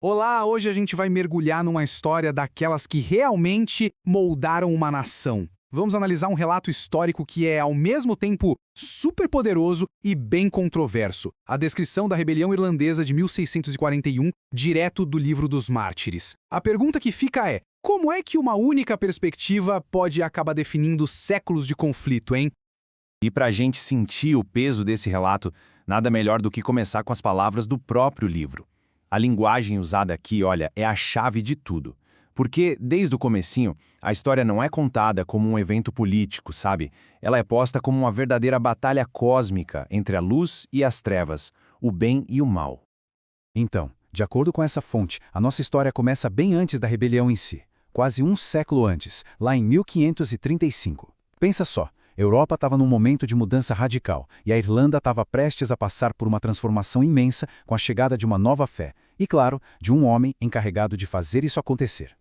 Olá, hoje a gente vai mergulhar numa história daquelas que realmente moldaram uma nação. Vamos analisar um relato histórico que é, ao mesmo tempo, super poderoso e bem controverso. A descrição da rebelião irlandesa de 1641, direto do Livro dos Mártires. A pergunta que fica é, como é que uma única perspectiva pode acabar definindo séculos de conflito, hein? E para a gente sentir o peso desse relato, nada melhor do que começar com as palavras do próprio livro. A linguagem usada aqui, olha, é a chave de tudo. Porque, desde o comecinho, a história não é contada como um evento político, sabe? Ela é posta como uma verdadeira batalha cósmica entre a luz e as trevas, o bem e o mal. Então, de acordo com essa fonte, a nossa história começa bem antes da rebelião em si, quase um século antes, lá em 1535. Pensa só, Europa estava num momento de mudança radical, e a Irlanda estava prestes a passar por uma transformação imensa com a chegada de uma nova fé, e claro, de um homem encarregado de fazer isso acontecer.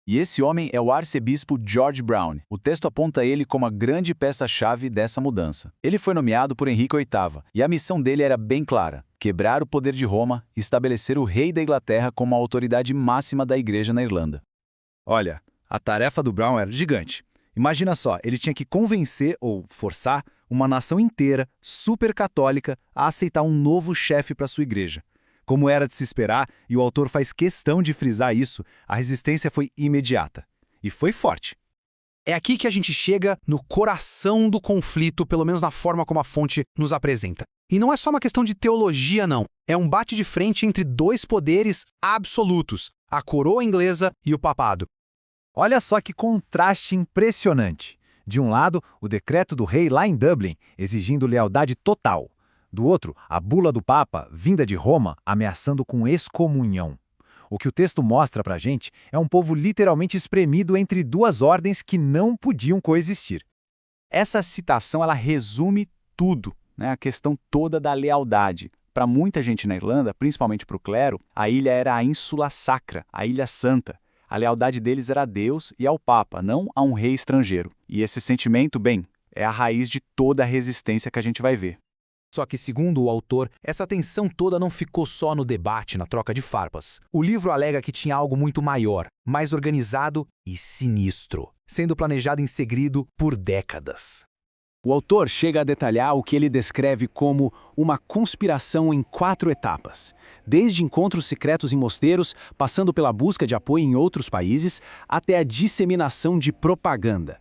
E esse homem é o arcebispo George Brown. O texto aponta ele como a grande peça-chave dessa mudança. Ele foi nomeado por Henrique VIII, e a missão dele era bem clara: quebrar o poder de Roma e estabelecer o rei da Inglaterra como a autoridade máxima da igreja na Irlanda. Olha, a tarefa do Brown era gigante. Imagina só, ele tinha que convencer ou forçar uma nação inteira, super católica, a aceitar um novo chefe para sua igreja. Como era de se esperar, e o autor faz questão de frisar isso, a resistência foi imediata. E foi forte. É aqui que a gente chega no coração do conflito, pelo menos na forma como a fonte nos apresenta. E não é só uma questão de teologia, não. É um bate de frente entre dois poderes absolutos, a coroa inglesa e o papado. Olha só que contraste impressionante. De um lado, o decreto do rei lá em Dublin, exigindo lealdade total. Do outro, a bula do Papa, vinda de Roma, ameaçando com excomunhão. O que o texto mostra pra gente é um povo literalmente espremido entre duas ordens que não podiam coexistir. Essa citação, ela resume tudo, né? A questão toda da lealdade. Para muita gente na Irlanda, principalmente para o clero, a ilha era a Ínsula Sacra, a Ilha Santa. A lealdade deles era a Deus e ao Papa, não a um rei estrangeiro. E esse sentimento, bem, é a raiz de toda a resistência que a gente vai ver. Só que, segundo o autor, essa tensão toda não ficou só no debate, na troca de farpas. O livro alega que tinha algo muito maior, mais organizado e sinistro, sendo planejado em segredo por décadas. O autor chega a detalhar o que ele descreve como uma conspiração em 4 etapas, desde encontros secretos em mosteiros, passando pela busca de apoio em outros países, até a disseminação de propaganda.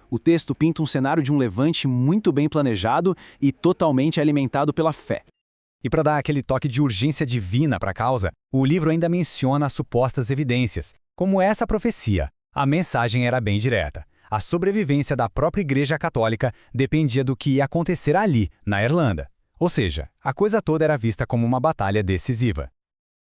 O texto pinta um cenário de um levante muito bem planejado e totalmente alimentado pela fé. E para dar aquele toque de urgência divina para a causa, o livro ainda menciona as supostas evidências, como essa profecia. A mensagem era bem direta. A sobrevivência da própria Igreja Católica dependia do que ia acontecer ali, na Irlanda. Ou seja, a coisa toda era vista como uma batalha decisiva.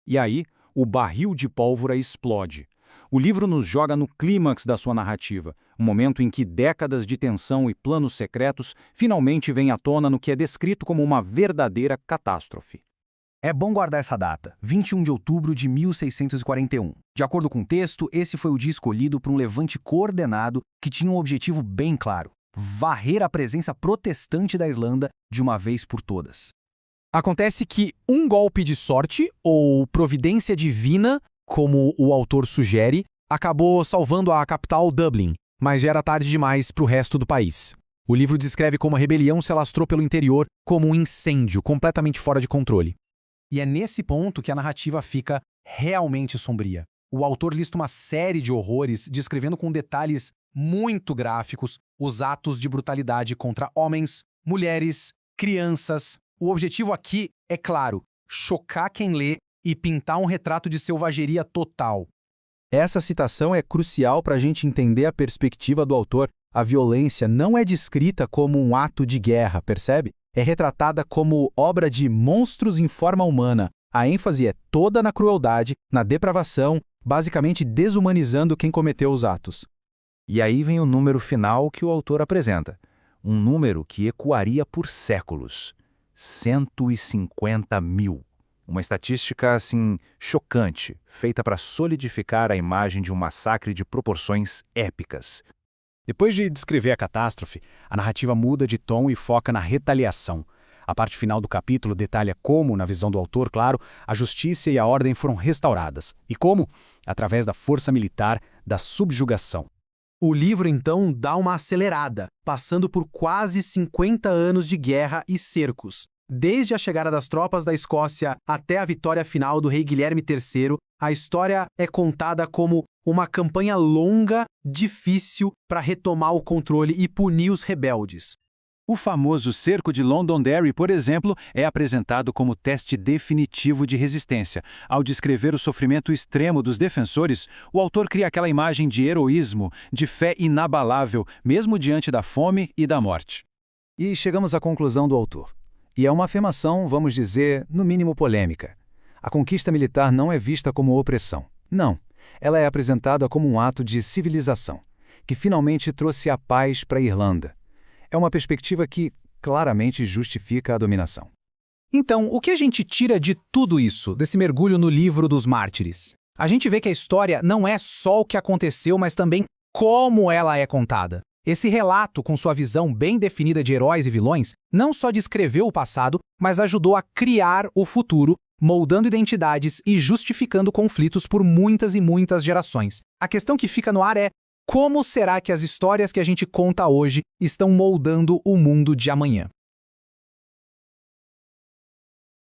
E aí, o barril de pólvora explode. O livro nos joga no clímax da sua narrativa, um momento em que décadas de tensão e planos secretos finalmente vêm à tona no que é descrito como uma verdadeira catástrofe. É bom guardar essa data, 21 de outubro de 1641. De acordo com o texto, esse foi o dia escolhido para um levante coordenado que tinha um objetivo bem claro: varrer a presença protestante da Irlanda de uma vez por todas. Acontece que um golpe de sorte, ou providência divina, como o autor sugere, acabou salvando a capital Dublin, mas já era tarde demais para o resto do país. O livro descreve como a rebelião se alastrou pelo interior como um incêndio completamente fora de controle. E é nesse ponto que a narrativa fica realmente sombria. O autor lista uma série de horrores, descrevendo com detalhes muito gráficos os atos de brutalidade contra homens, mulheres, crianças. O objetivo aqui é claro: chocar quem lê e pintar um retrato de selvageria total. Essa citação é crucial para a gente entender a perspectiva do autor. A violência não é descrita como um ato de guerra, percebe? É retratada como obra de monstros em forma humana. A ênfase é toda na crueldade, na depravação, basicamente desumanizando quem cometeu os atos. E aí vem o número final que o autor apresenta. Um número que ecoaria por séculos. 150 mil. Uma estatística, assim, chocante, feita para solidificar a imagem de um massacre de proporções épicas. Depois de descrever a catástrofe, a narrativa muda de tom e foca na retaliação. A parte final do capítulo detalha como, na visão do autor, claro, a justiça e a ordem foram restauradas. E como? Através da força militar, da subjugação. O livro, então, dá uma acelerada, passando por quase 50 anos de guerra e cercos. Desde a chegada das tropas da Escócia até a vitória final do rei Guilherme III, a história é contada como uma campanha longa, difícil para retomar o controle e punir os rebeldes. O famoso cerco de Londonderry, por exemplo, é apresentado como teste definitivo de resistência. Ao descrever o sofrimento extremo dos defensores, o autor cria aquela imagem de heroísmo, de fé inabalável, mesmo diante da fome e da morte. E chegamos à conclusão do autor. E é uma afirmação, vamos dizer, no mínimo polêmica. A conquista militar não é vista como opressão. Não. Ela é apresentada como um ato de civilização, que finalmente trouxe a paz para a Irlanda. É uma perspectiva que claramente justifica a dominação. Então, o que a gente tira de tudo isso, desse mergulho no livro dos mártires? A gente vê que a história não é só o que aconteceu, mas também como ela é contada. Esse relato, com sua visão bem definida de heróis e vilões, não só descreveu o passado, mas ajudou a criar o futuro, moldando identidades e justificando conflitos por muitas e muitas gerações. A questão que fica no ar é: como será que as histórias que a gente conta hoje estão moldando o mundo de amanhã?